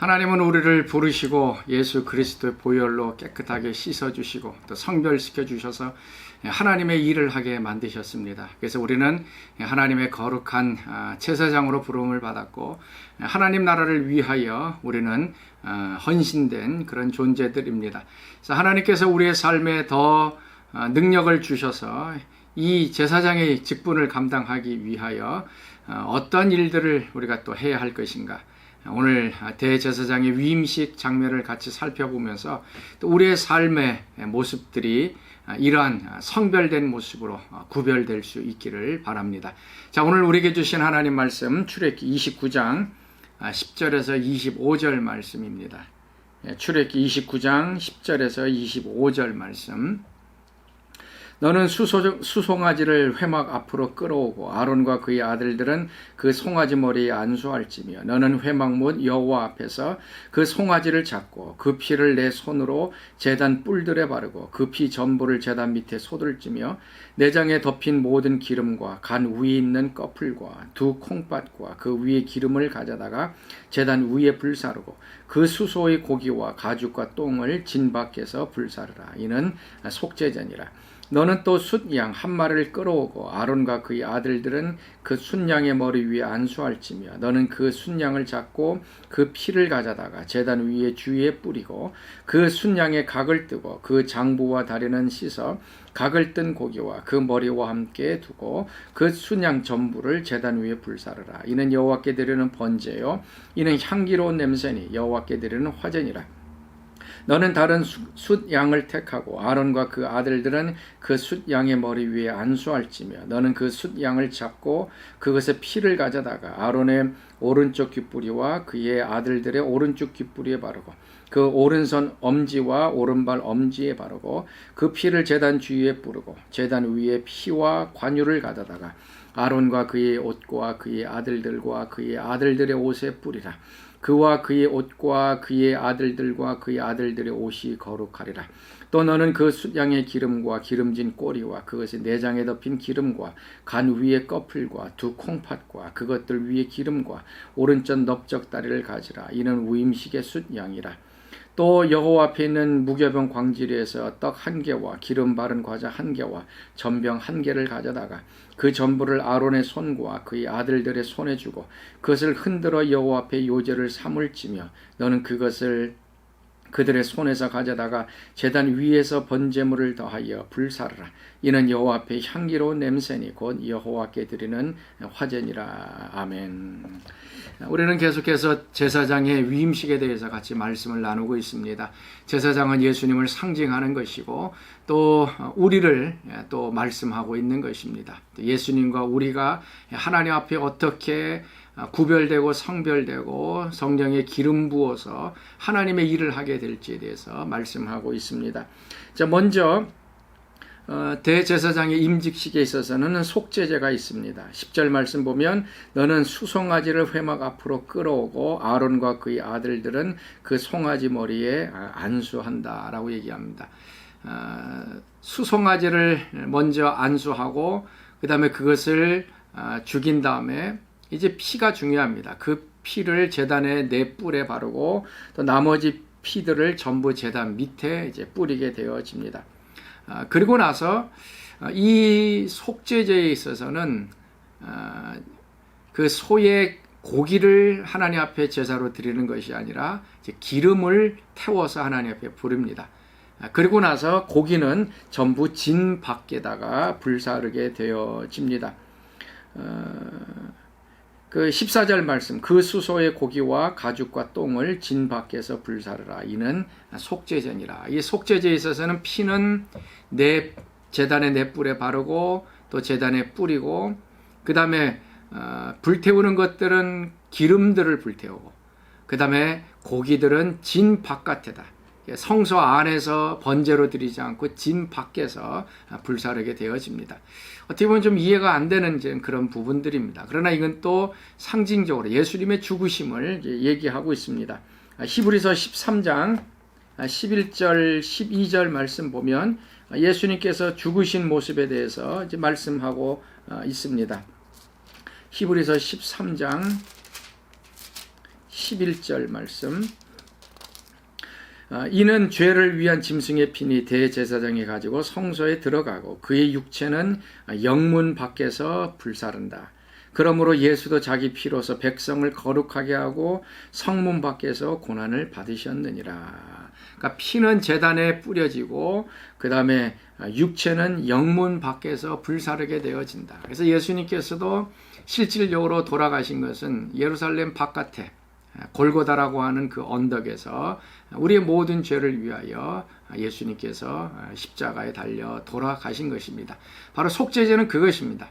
하나님은 우리를 부르시고 예수 그리스도의 보혈로 깨끗하게 씻어주시고 또 성별시켜 주셔서 하나님의 일을 하게 만드셨습니다. 그래서 우리는 하나님의 거룩한 제사장으로 부름을 받았고 하나님 나라를 위하여 우리는 헌신된 그런 존재들입니다. 그래서 하나님께서 우리의 삶에 더 능력을 주셔서 이 제사장의 직분을 감당하기 위하여 어떤 일들을 우리가 또 해야 할 것인가, 오늘 대제사장의 위임식 장면을 같이 살펴보면서 또 우리의 삶의 모습들이 이러한 성별된 모습으로 구별될 수 있기를 바랍니다. 자, 오늘 우리에게 주신 하나님 말씀 출애굽기 29장 10절에서 25절 말씀입니다. 출애굽기 29장 10절에서 25절 말씀. 너는 수송아지를 회막 앞으로 끌어오고 아론과 그의 아들들은 그 송아지 머리에 안수할지며 너는 회막 못 여호와 앞에서 그 송아지를 잡고 그 피를 내 손으로 제단 뿔들에 바르고 그 피 전부를 제단 밑에 쏟을지며 내장에 덮인 모든 기름과 간 위에 있는 꺼풀과 두 콩팥과 그 위에 기름을 가져다가 제단 위에 불사르고 그 수소의 고기와 가죽과 똥을 진 밖에서 불사르라. 이는 속죄제니라. 너는 또 숫양 한 마리를 끌어오고 아론과 그의 아들들은 그 숫양의 머리 위에 안수할지며 너는 그 숫양을 잡고 그 피를 가져다가 제단 위에 주위에 뿌리고 그 숫양의 각을 뜨고 그 장부와 다리는 씻어 각을 뜬 고기와 그 머리와 함께 두고 그 숫양 전부를 제단 위에 불사르라. 이는 여호와께 드리는 번제요 이는 향기로운 냄새니 여호와께 드리는 화제니라. 너는 다른 숫양을 택하고 아론과 그 아들들은 그 숫양의 머리 위에 안수할지며 너는 그 숫양을 잡고 그것의 피를 가져다가 아론의 오른쪽 귓뿌리와 그의 아들들의 오른쪽 귓뿌리에 바르고 그 오른손 엄지와 오른발 엄지에 바르고 그 피를 제단 주위에 뿌르고 제단 위에 피와 관유를 가져다가 아론과 그의 옷과 그의 아들들과 그의 아들들의 옷에 뿌리라. 그와 그의 옷과 그의 아들들과 그의 아들들의 옷이 거룩하리라. 또 너는 그 숫양의 기름과 기름진 꼬리와 그것의 내장에 덮인 기름과 간 위의 꺼풀과 두 콩팥과 그것들 위의 기름과 오른쪽 넓적다리를 가지라. 이는 위임식의 숫양이라. 또 여호와 앞에 있는 무교병 광지리에서 떡 한 개와 기름 바른 과자 한 개와 전병 한 개를 가져다가 그 전부를 아론의 손과 그의 아들들의 손에 주고 그것을 흔들어 여호와 앞에 요제를 삼을지며 너는 그것을 그들의 손에서 가져다가 제단 위에서 번제물을 더하여 불사르라. 이는 여호와 앞에 향기로운 냄새니 곧 여호와께 드리는 화제니라. 아멘. 우리는 계속해서 제사장의 위임식에 대해서 같이 말씀을 나누고 있습니다. 제사장은 예수님을 상징하는 것이고 또 우리를 또 말씀하고 있는 것입니다. 예수님과 우리가 하나님 앞에 어떻게 구별되고 성별되고 성령의 기름 부어서 하나님의 일을 하게 될지에 대해서 말씀하고 있습니다. 자, 먼저 대제사장의 임직식에 있어서는 속죄제가 있습니다. 10절 말씀 보면 너는 수송아지를 회막 앞으로 끌어오고 아론과 그의 아들들은 그 송아지 머리에 안수한다 라고 얘기합니다. 수송아지를 먼저 안수하고 그 다음에 그것을 죽인 다음에 이제 피가 중요합니다. 그 피를 제단의 네 뿔에 바르고 또 나머지 피들을 전부 제단 밑에 이제 뿌리게 되어집니다. 그리고 나서 이 속죄제에 있어서는 그 소의 고기를 하나님 앞에 제사로 드리는 것이 아니라 이제 기름을 태워서 하나님 앞에 부릅니다. 그리고 나서 고기는 전부 진 밖에다가 불사르게 되어집니다. 그 14절 말씀, 그 수소의 고기와 가죽과 똥을 진 밖에서 불사르라. 이는 속죄제니라. 이 속죄제에 있어서는 피는 제단의 네 뿔에 바르고 또 제단에 뿌리고 그 다음에 불태우는 것들은 기름들을 불태우고 그 다음에 고기들은 진 바깥에다, 성소 안에서 번제로 드리지 않고 진 밖에서 불사르게 되어집니다. 어떻게 보면 좀 이해가 안 되는 그런 부분들입니다. 그러나 이건 또 상징적으로 예수님의 죽으심을 얘기하고 있습니다. 히브리서 13장 11절 12절 말씀 보면 예수님께서 죽으신 모습에 대해서 이제 말씀하고 있습니다. 히브리서 13장 11절 말씀. 이는 죄를 위한 짐승의 피니 대제사장이 가지고 성소에 들어가고 그의 육체는 영문 밖에서 불사른다. 그러므로 예수도 자기 피로서 백성을 거룩하게 하고 성문 밖에서 고난을 받으셨느니라. 그러니까 피는 제단에 뿌려지고 그 다음에 육체는 영문 밖에서 불사르게 되어진다. 그래서 예수님께서도 실질적으로 돌아가신 것은 예루살렘 바깥에 골고다라고 하는 그 언덕에서 우리의 모든 죄를 위하여 예수님께서 십자가에 달려 돌아가신 것입니다. 바로 속죄제는 그것입니다.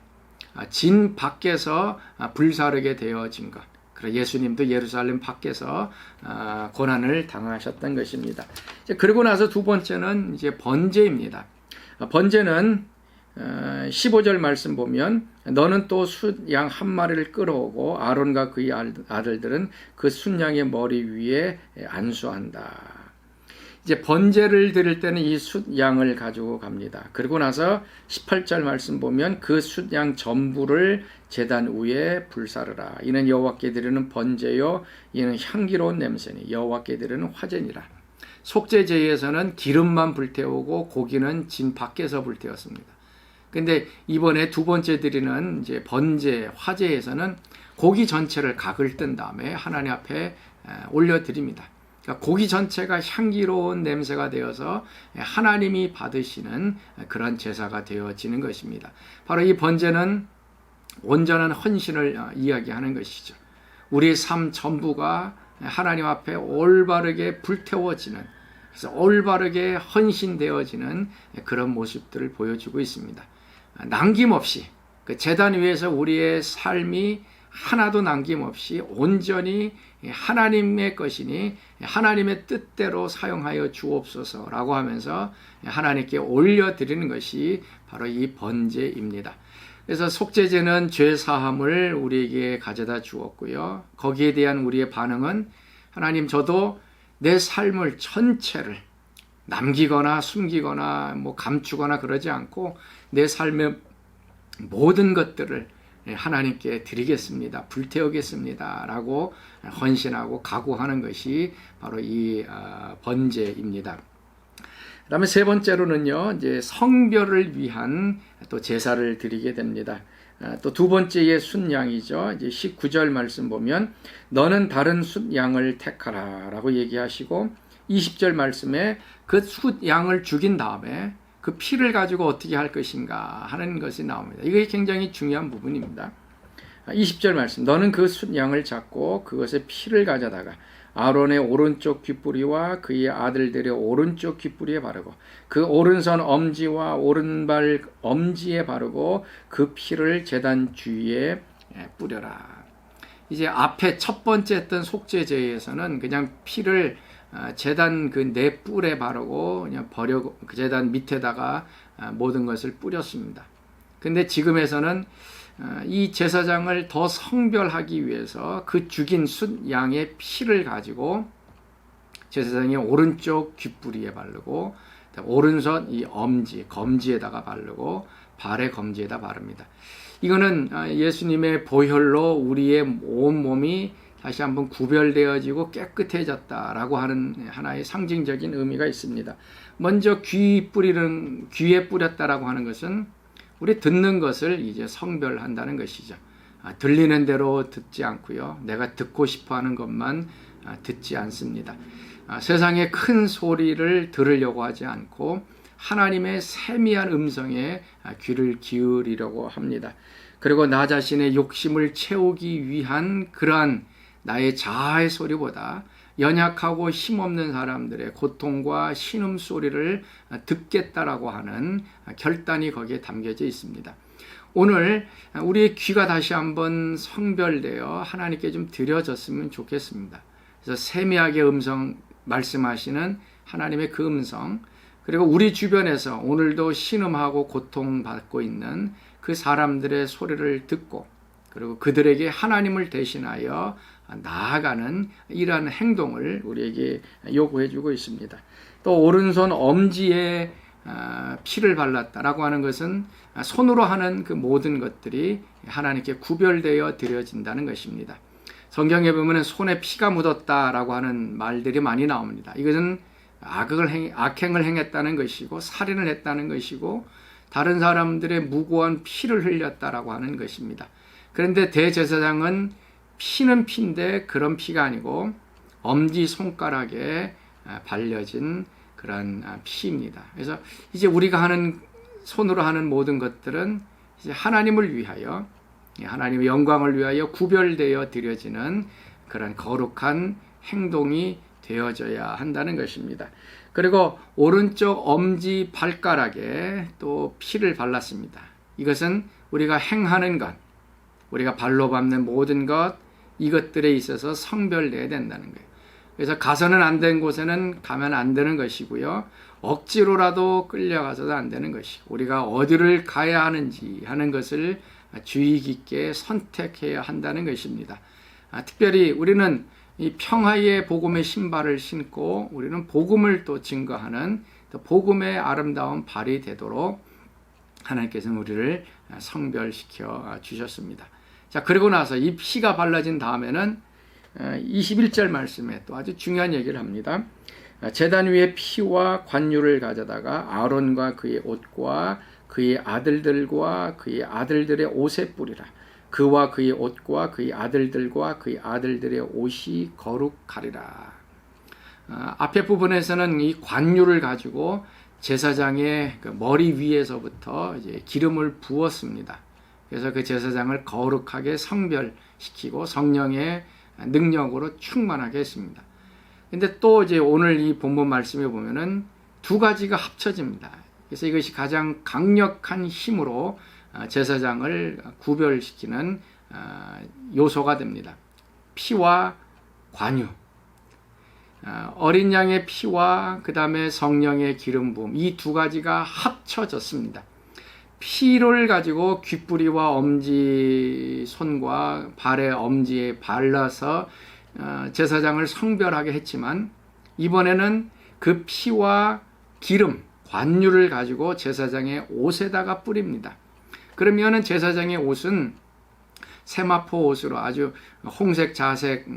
진 밖에서 불사르게 되어진 것. 그래서 예수님도 예루살렘 밖에서 고난을 당하셨던 것입니다. 그리고 나서 두 번째는 이제 번제입니다. 번제는 15절 말씀 보면 너는 또 숫양 한 마리를 끌어오고 아론과 그의 아들들은 그 숫양의 머리 위에 안수한다. 이제 번제를 드릴 때는 이 숫양을 가지고 갑니다. 그리고 나서 18절 말씀 보면 그 숫양 전부를 제단 위에 불사르라. 이는 여호와께 드리는 번제요 이는 향기로운 냄새니 여호와께 드리는 화제니라. 속죄제에서는 기름만 불태우고 고기는 진 밖에서 불태웠습니다. 근데 이번에 두 번째 드리는 이제 번제 화제에서는 고기 전체를 각을 뜬 다음에 하나님 앞에 올려 드립니다. 그러니까 고기 전체가 향기로운 냄새가 되어서 하나님이 받으시는 그런 제사가 되어지는 것입니다. 바로 이 번제는 온전한 헌신을 이야기하는 것이죠. 우리의 삶 전부가 하나님 앞에 올바르게 불태워지는, 그래서 올바르게 헌신되어지는 그런 모습들을 보여주고 있습니다. 남김없이 그 제단 위에서 우리의 삶이 하나도 남김없이 온전히 하나님의 것이니 하나님의 뜻대로 사용하여 주옵소서라고 하면서 하나님께 올려드리는 것이 바로 이 번제입니다. 그래서 속죄제는 죄 사함을 우리에게 가져다 주었고요. 거기에 대한 우리의 반응은 하나님 저도 내 삶을 전체를 남기거나 숨기거나 감추거나 그러지 않고 내 삶의 모든 것들을 하나님께 드리겠습니다. 불태우겠습니다. 라고 헌신하고 각오하는 것이 바로 이 번제입니다. 그 다음에 세 번째로는요, 이제 성별을 위한 또 제사를 드리게 됩니다. 또 두 번째의 숫양이죠. 이제 19절 말씀 보면 너는 다른 숫양을 택하라 라고 얘기하시고 20절 말씀에 그 숫양을 죽인 다음에 그 피를 가지고 어떻게 할 것인가 하는 것이 나옵니다. 이게 굉장히 중요한 부분입니다. 20절 말씀 너는 그 숫양을 잡고 그것의 피를 가져다가 아론의 오른쪽 귓뿌리와 그의 아들들의 오른쪽 귓뿌리에 바르고 그 오른손 엄지와 오른발 엄지에 바르고 그 피를 제단 주위에 뿌려라. 이제 앞에 첫 번째 했던 속죄제에서는 그냥 피를 제단 그 네 뿔에 바르고 그냥 버려고 그 제단 밑에다가 모든 것을 뿌렸습니다. 근데 지금에서는 이 제사장을 더 성별하기 위해서 그 죽인 숫양의 피를 가지고 제사장이 오른쪽 귓뿌리에 바르고 오른손 이 엄지, 검지에다가 바르고 발의 검지에다 바릅니다. 이거는 예수님의 보혈로 우리의 온몸이 다시 한번 구별되어지고 깨끗해졌다라고 하는 하나의 상징적인 의미가 있습니다. 먼저 귀에 뿌렸다라고 하는 것은 우리 듣는 것을 이제 성별한다는 것이죠. 들리는 대로 듣지 않고요. 내가 듣고 싶어하는 것만 듣지 않습니다. 세상의 큰 소리를 들으려고 하지 않고 하나님의 세미한 음성에 귀를 기울이려고 합니다. 그리고 나 자신의 욕심을 채우기 위한 그러한 나의 자아의 소리보다 연약하고 힘없는 사람들의 고통과 신음소리를 듣겠다라고 하는 결단이 거기에 담겨져 있습니다. 오늘 우리의 귀가 다시 한번 성별되어 하나님께 좀 드려졌으면 좋겠습니다. 그래서 세미하게 말씀하시는 하나님의 그 음성, 그리고 우리 주변에서 오늘도 신음하고 고통받고 있는 그 사람들의 소리를 듣고 그리고 그들에게 하나님을 대신하여 나아가는 이러한 행동을 우리에게 요구해 주고 있습니다. 또 오른손 엄지에 피를 발랐다라고 하는 것은 손으로 하는 그 모든 것들이 하나님께 구별되어 드려진다는 것입니다. 성경에 보면 손에 피가 묻었다라고 하는 말들이 많이 나옵니다. 이것은 악행을 행했다는 것이고 살인을 했다는 것이고 다른 사람들의 무고한 피를 흘렸다라고 하는 것입니다. 그런데 대제사장은 피는 피인데 그런 피가 아니고 엄지손가락에 발려진 그런 피입니다. 그래서 이제 우리가 손으로 하는 모든 것들은 이제 하나님을 위하여, 하나님의 영광을 위하여 구별되어 드려지는 그런 거룩한 행동이 되어져야 한다는 것입니다. 그리고 오른쪽 엄지 발가락에 또 피를 발랐습니다. 이것은 우리가 행하는 것, 우리가 발로 밟는 모든 것, 이것들에 있어서 성별되어야 된다는 거예요. 그래서 가서는 안 된 곳에는 가면 안 되는 것이고요. 억지로라도 끌려가서도 안 되는 것이고, 우리가 어디를 가야 하는지 하는 것을 주의 깊게 선택해야 한다는 것입니다. 특별히 우리는 이 평화의 복음의 신발을 신고 우리는 복음을 또 증거하는 또 복음의 아름다운 발이 되도록 하나님께서는 우리를 성별시켜 주셨습니다. 자, 그리고 나서 이 피가 발라진 다음에는 21절 말씀에 또 아주 중요한 얘기를 합니다. 제단 위에 피와 관유를 가져다가 아론과 그의 옷과 그의 아들들과 그의 아들들의 옷에 뿌리라. 그와 그의 옷과 그의 아들들과 그의 아들들의 옷이 거룩하리라. 앞에 부분에서는 이 관유를 가지고 제사장의 그 머리 위에서부터 이제 기름을 부었습니다. 그래서 그 제사장을 거룩하게 성별시키고 성령의 능력으로 충만하게 했습니다. 근데 또 이제 오늘 이 본문 말씀에 보면은 두 가지가 합쳐집니다. 그래서 이것이 가장 강력한 힘으로 제사장을 구별시키는 요소가 됩니다. 피와 관유, 어린 양의 피와 그 다음에 성령의 기름 부음, 이 두 가지가 합쳐졌습니다. 피를 가지고 귓뿌리와 엄지 손과 발의 엄지에 발라서 제사장을 성별하게 했지만 이번에는 그 피와 기름, 관유를 가지고 제사장의 옷에다가 뿌립니다. 그러면은 제사장의 옷은 세마포 옷으로 아주 홍색, 자색,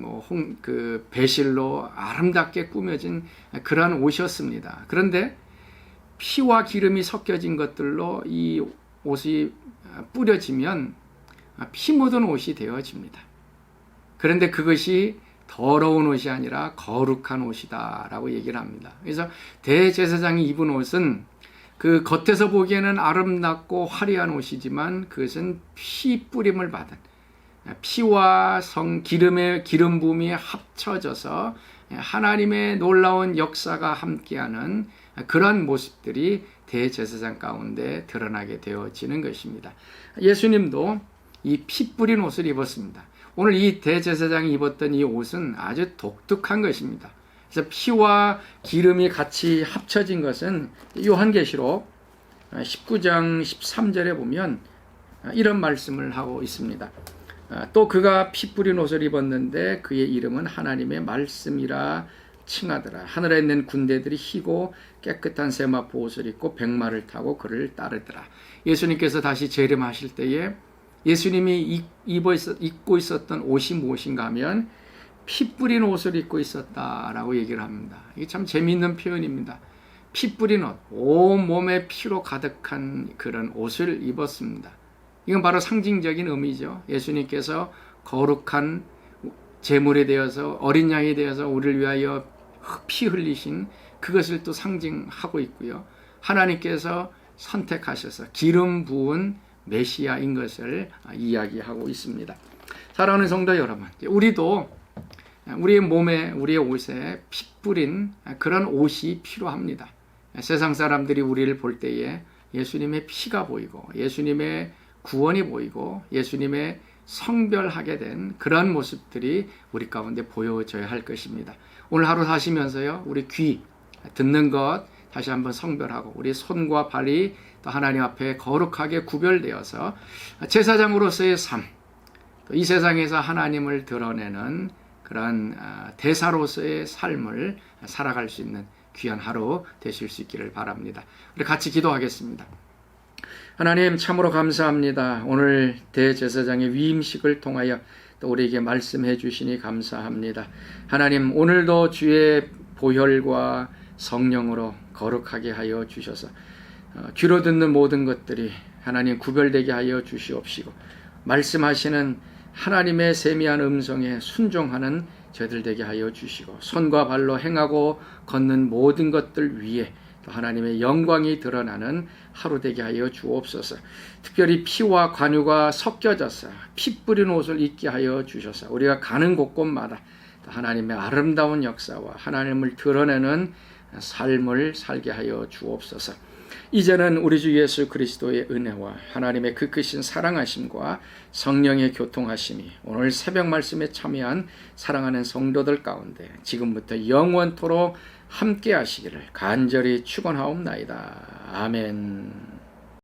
그 배실로 아름답게 꾸며진 그러한 옷이었습니다. 그런데 피와 기름이 섞여진 것들로 이 옷이 뿌려지면 피 묻은 옷이 되어집니다. 그런데 그것이 더러운 옷이 아니라 거룩한 옷이다 라고 얘기를 합니다. 그래서 대제사장이 입은 옷은 그 겉에서 보기에는 아름답고 화려한 옷이지만 그것은 피 뿌림을 받은 피와 기름의 기름 부음이 합쳐져서 하나님의 놀라운 역사가 함께하는 그런 모습들이 대제사장 가운데 드러나게 되어지는 것입니다. 예수님도 이 피 뿌린 옷을 입었습니다. 오늘 이 대제사장이 입었던 이 옷은 아주 독특한 것입니다. 그래서 피와 기름이 같이 합쳐진 것은 요한계시록 19장 13절에 보면 이런 말씀을 하고 있습니다. 또 그가 피 뿌린 옷을 입었는데 그의 이름은 하나님의 말씀이라 칭하더라. 하늘에 있는 군대들이 희고 깨끗한 세마포 옷을 입고 백마를 타고 그를 따르더라. 예수님께서 다시 재림하실 때에 예수님이 입고 있었던 옷이 무엇인가 하면 피 뿌린 옷을 입고 있었다라고 얘기를 합니다. 이게 참 재미있는 표현입니다. 피 뿌린 옷, 온 몸에 피로 가득한 그런 옷을 입었습니다. 이건 바로 상징적인 의미죠. 예수님께서 거룩한 제물이 되어서 어린 양이 되어서 우리를 위하여 피 흘리신 그것을 또 상징하고 있고요. 하나님께서 선택하셔서 기름 부은 메시아인 것을 이야기하고 있습니다. 사랑하는 성도 여러분, 우리도 우리의 몸에 우리의 옷에 피 뿌린 그런 옷이 필요합니다. 세상 사람들이 우리를 볼 때에 예수님의 피가 보이고 예수님의 구원이 보이고 예수님의 성별하게 된 그런 모습들이 우리 가운데 보여져야 할 것입니다. 오늘 하루 사시면서요, 우리 귀 듣는 것 다시 한번 성별하고 우리 손과 발이 또 하나님 앞에 거룩하게 구별되어서 제사장으로서의 삶, 또 이 세상에서 하나님을 드러내는 그런 대사로서의 삶을 살아갈 수 있는 귀한 하루 되실 수 있기를 바랍니다. 우리 같이 기도하겠습니다. 하나님 참으로 감사합니다. 오늘 대제사장의 위임식을 통하여 또 우리에게 말씀해 주시니 감사합니다. 하나님 오늘도 주의 보혈과 성령으로 거룩하게 하여 주셔서 귀로 듣는 모든 것들이 하나님 구별되게 하여 주시옵시고 말씀하시는 하나님의 세미한 음성에 순종하는 저희들 되게 하여 주시고 손과 발로 행하고 걷는 모든 것들 위에 또 하나님의 영광이 드러나는 하루 되게 하여 주옵소서. 특별히 피와 관유가 섞여져서 피 뿌린 옷을 입게 하여 주셔서 우리가 가는 곳곳마다 하나님의 아름다운 역사와 하나님을 드러내는 삶을 살게 하여 주옵소서. 이제는 우리 주 예수 그리스도의 은혜와 하나님의 그 크신 사랑하심과 성령의 교통하심이 오늘 새벽 말씀에 참여한 사랑하는 성도들 가운데 지금부터 영원토록 함께 하시기를 간절히 축원하옵나이다. 아멘.